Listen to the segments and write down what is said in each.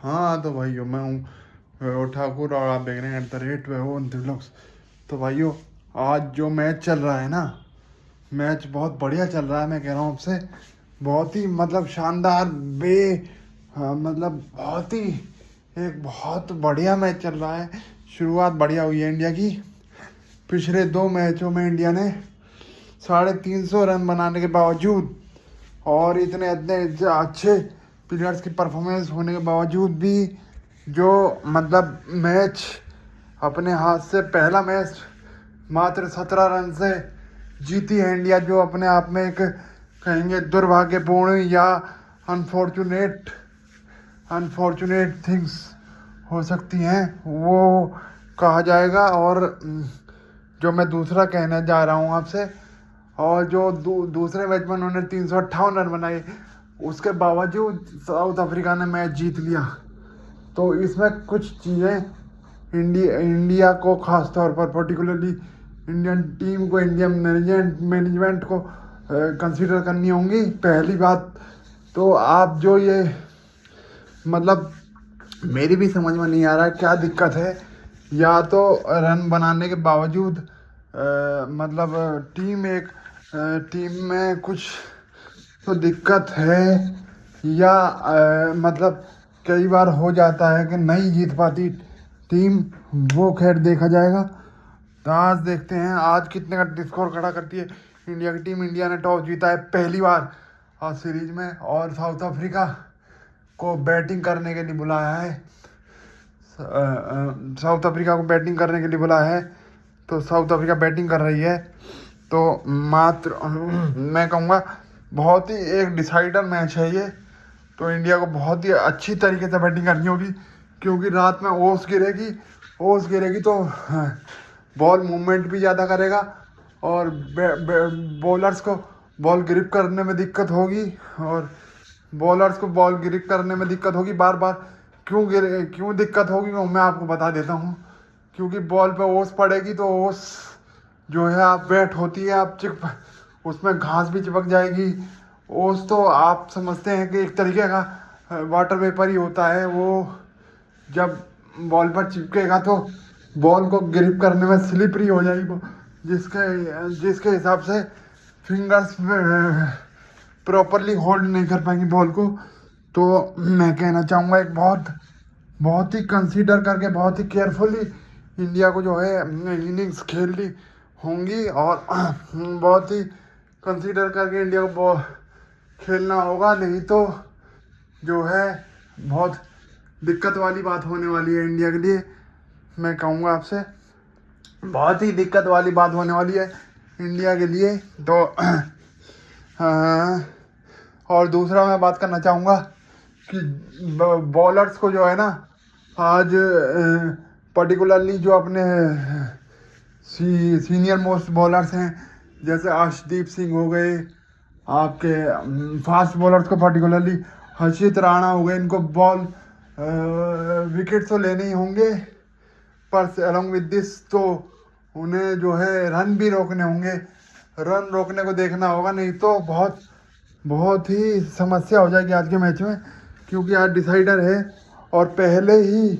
हाँ तो भाइयों, मैं हूँ वैभव ठाकुर और आप देख रहे हैं @वैभव व्लॉग्स। तो भाइयों, आज जो मैच चल रहा है ना, मैच बहुत बढ़िया चल रहा है। मैं कह रहा हूँ आपसे, बहुत ही मतलब शानदार मतलब बहुत ही एक बहुत बढ़िया मैच चल रहा है। शुरुआत बढ़िया हुई है इंडिया की। पिछले 2 मैचों में इंडिया ने 350 रन बनाने के बावजूद और इतने इतने अच्छे प्लेयर्स की परफॉर्मेंस होने के बावजूद भी जो मतलब मैच अपने हाथ से पहला मैच मात्र 17 रन से जीती है इंडिया, जो अपने आप में एक कहेंगे दुर्भाग्यपूर्ण या अनफॉर्चुनेट अनफॉर्चुनेट थिंग्स हो सकती हैं, वो कहा जाएगा। और जो मैं दूसरा कहना जा रहा हूँ आपसे, और जो दूसरे मैच में उन्होंने 358 रन बनाए, उसके बावजूद साउथ अफ्रीका ने मैच जीत लिया। तो इसमें कुछ चीज़ें इंडिया को खास तौर पर पर्टिकुलरली इंडियन टीम को, इंडियन मैनेजमेंट को कंसीडर करनी होंगी। पहली बात तो आप जो ये मतलब मेरी भी समझ में नहीं आ रहा है क्या दिक्कत है। या तो रन बनाने के बावजूद मतलब टीम में कुछ तो दिक्कत है, या मतलब कई बार हो जाता है कि नहीं जीत पाती टीम, वो खैर देखा जाएगा। तो आज देखते हैं आज कितने का स्कोर खड़ा करती है इंडिया की टीम। इंडिया ने टॉस जीता है पहली बार आज सीरीज में, और साउथ अफ्रीका को बैटिंग करने के लिए बुलाया है। साउथ अफ्रीका को बैटिंग करने के लिए बुलाया है, तो साउथ अफ्रीका बैटिंग कर रही है। तो मात्र मैं कहूँगा बहुत ही एक डिसाइडर मैच है ये। तो इंडिया को बहुत ही अच्छी तरीके से बैटिंग करनी होगी, क्योंकि रात में ओस गिरेगी तो बॉल मूवमेंट भी ज़्यादा करेगा, और बॉलर्स को बॉल ग्रिप करने में दिक्कत होगी, और बॉलर्स को बॉल ग्रिप करने में दिक्कत होगी बार बार। क्यों दिक्कत होगी वो मैं आपको बता देता हूँ। क्योंकि बॉल पे ओस पड़ेगी तो ओस जो है आप वेट होती है, आप उसमें घास भी चिपक जाएगी। ओस तो आप समझते हैं कि एक तरीके का वाटर वेपर ही होता है। वो जब बॉल पर चिपकेगा तो बॉल को ग्रिप करने में स्लिपरी हो जाएगी वो, जिसके हिसाब से फिंगर्स प्रॉपरली होल्ड नहीं कर पाएंगी बॉल को। तो मैं कहना चाहूँगा एक बहुत ही कंसीडर करके, बहुत ही केयरफुली इंडिया को जो है इनिंग्स खेलनी होंगी, और बहुत ही कंसीडर करके इंडिया को खेलना होगा। नहीं तो जो है बहुत दिक्कत वाली बात होने वाली है इंडिया के लिए। मैं कहूँगा आपसे बहुत ही दिक्कत वाली बात होने वाली है इंडिया के लिए। तो और दूसरा मैं बात करना चाहूँगा कि बॉलर्स को जो है ना, आज पर्टिकुलरली जो अपने सीनियर मोस्ट बॉलर्स हैं, जैसे अर्शदीप सिंह हो गए, आपके फास्ट बॉलर्स को पर्टिकुलरली हर्षित राणा हो गए, इनको बॉल विकेट तो लेने ही होंगे, पर अलॉन्ग विद दिस तो उन्हें जो है रन भी रोकने होंगे। रन रोकने को देखना होगा, नहीं तो बहुत ही समस्या हो जाएगी आज के मैच में। क्योंकि आज डिसाइडर है, और पहले ही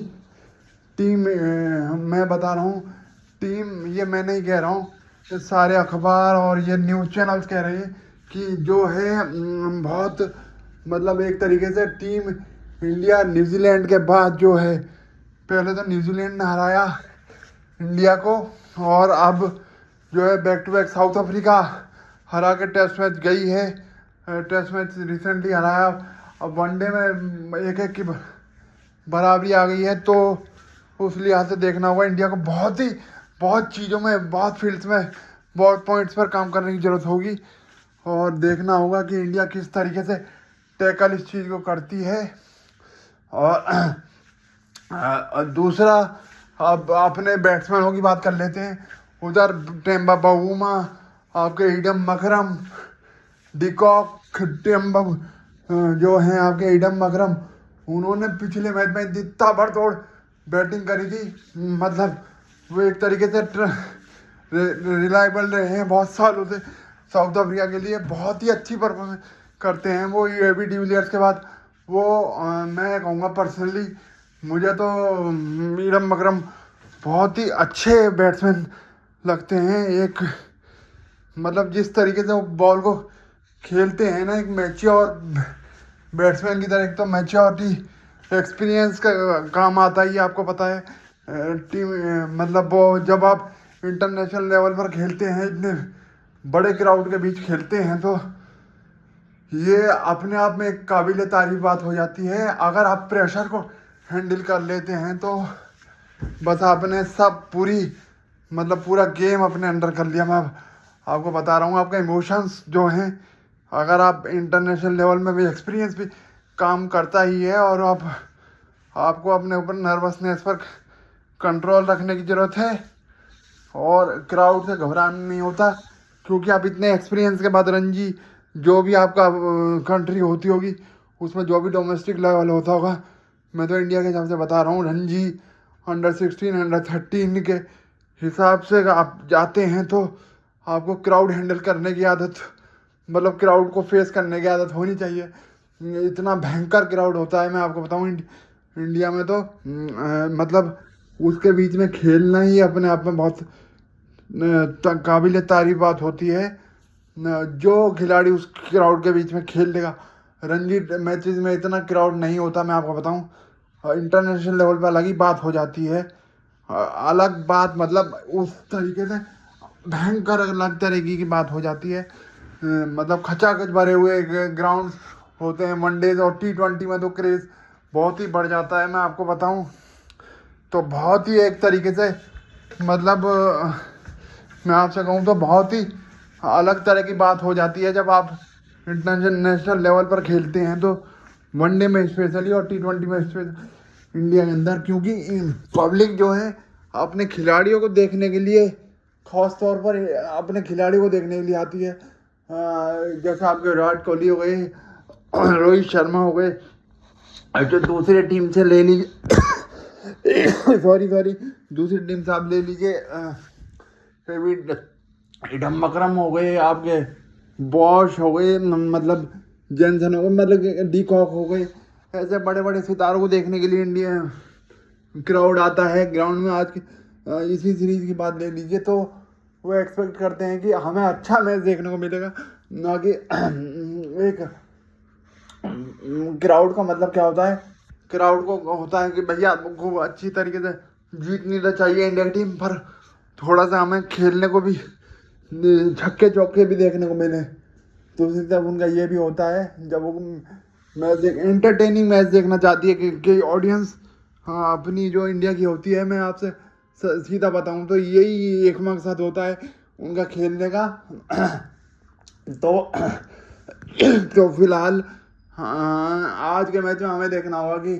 टीम मैं बता रहा हूँ, टीम ये मैं नहीं कह रहा हूँ, ये सारे अखबार और ये न्यूज़ चैनल्स कह रहे हैं कि जो है बहुत मतलब एक तरीके से टीम इंडिया न्यूजीलैंड के बाद जो है, पहले तो न्यूजीलैंड ने हराया इंडिया को, और अब जो है back to back South Africa हरा के टेस्ट मैच गई है। टेस्ट मैच रिसेंटली हराया, अब वनडे में 1-1 की बराबरी आ गई है। तो उस लिहाज से देखना होगा इंडिया को बहुत चीज़ों में, बहुत फील्ड्स में, बहुत पॉइंट्स पर काम करने की ज़रूरत होगी, और देखना होगा कि इंडिया किस तरीके से टैकल इस चीज़ को करती है। और दूसरा, अब अपने बैट्समैनों की बात कर लेते हैं। उधर टेम्बा बावूमा, आपके ईडन मकरम, डिकॉक, टेम्बा जो हैं आपके ईडन मकरम, उन्होंने पिछले मैच में इतनी ताबड़तोड़ बैटिंग करी थी। मतलब वो एक तरीके से रिलायबल रहे हैं बहुत सालों से साउथ अफ्रीका के लिए, बहुत ही अच्छी परफॉर्मेंस करते हैं वो। एबी डिविलियर्स के बाद वो मैं कहूँगा पर्सनली, मुझे तो मीरम मकरम बहुत ही अच्छे बैट्समैन लगते हैं। एक मतलब जिस तरीके से वो बॉल को खेलते हैं ना, एक मैच्योर बैट्समैन की तरह। एक तो मैच्योरिटी एक्सपीरियंस का काम आता ही है, आपको पता है। टीम मतलब वो जब आप इंटरनेशनल लेवल पर खेलते हैं, इतने बड़े क्राउड के बीच खेलते हैं, तो ये अपने आप में एक काबिल तारीफ बात हो जाती है। अगर आप प्रेशर को हैंडल कर लेते हैं तो बस आपने सब पूरी मतलब पूरा गेम अपने अंडर कर लिया। मैं आपको बता रहा हूँ, आपका इमोशंस जो हैं, अगर आप इंटरनेशनल लेवल में भी एक्सपीरियंस भी काम करता ही है, और आपको अपने ऊपर नर्वसनेस पर कंट्रोल रखने की ज़रूरत है, और क्राउड से घबराना नहीं होता, क्योंकि आप इतने एक्सपीरियंस के बाद रणजी जो भी आपका कंट्री होती होगी, उसमें जो भी डोमेस्टिक लेवल होता होगा, मैं तो इंडिया के हिसाब से बता रहा हूँ, रणजी अंडर 16 अंडर 13 के हिसाब से आप जाते हैं, तो आपको क्राउड हैंडल करने की आदत, मतलब क्राउड को फेस करने की आदत होनी चाहिए। इतना भयंकर क्राउड होता है, मैं आपको बताऊँ इंडिया में तो मतलब उसके बीच में खेलना ही अपने आप में बहुत काबिल तारीफ बात होती है। जो खिलाड़ी उस क्राउड के बीच में खेल देगा, रणजी मैचेस में इतना क्राउड नहीं होता, मैं आपको बताऊं। इंटरनेशनल लेवल पर अलग ही बात हो जाती है। अलग बात मतलब उस तरीके से भयंकर अलग तरीके की बात हो जाती है। मतलब खचाखच भरे हुए ग्राउंड होते हैं वनडेज, और T20 में तो क्रेज़ बहुत ही बढ़ जाता है, मैं आपको बताऊं। तो बहुत ही एक तरीके से मतलब मैं आपसे कहूँ तो बहुत ही अलग तरह की बात हो जाती है जब आप इंटरनेशनल लेवल पर खेलते हैं, तो वनडे में स्पेशली और T20 में स्पेशली इंडिया के अंदर, क्योंकि पब्लिक जो है अपने खिलाड़ियों को देखने के लिए, खास तौर पर अपने खिलाड़ियों को देखने के लिए आती है। जैसे आपके विराट कोहली हो गए, रोहित शर्मा हो गए, जो दूसरी टीम से ले लीजिए सॉरी दूसरी टीम से आप ले लीजिए, फिर भी इडम मकरम हो गए, आपके बॉश हो गए, मतलब जेनसन हो गए, मतलब डीकॉक हो गए। ऐसे बड़े बड़े सितारों को देखने के लिए इंडिया क्राउड आता है ग्राउंड में। आज की इसी सीरीज़ की बात ले लीजिए, तो वो एक्सपेक्ट करते हैं कि हमें अच्छा मैच देखने को मिलेगा, ना कि एक क्राउड का मतलब क्या होता है। क्राउड को होता है कि भैया आपको अच्छी तरीके से जीतनी तो चाहिए इंडिया की टीम, पर थोड़ा सा हमें खेलने को भी छक्के चौके भी देखने को मिले। तो उसी तरह उनका ये भी होता है, जब वो मैच एंटरटेनिंग मैच देखना चाहती है कि ऑडियंस, हाँ, अपनी जो इंडिया की होती है, मैं आपसे सीधा बताऊं तो यही एक मकसद होता है उनका खेलने का। तो तो फिलहाल हाँ, आज के मैच में हमें देखना होगा कि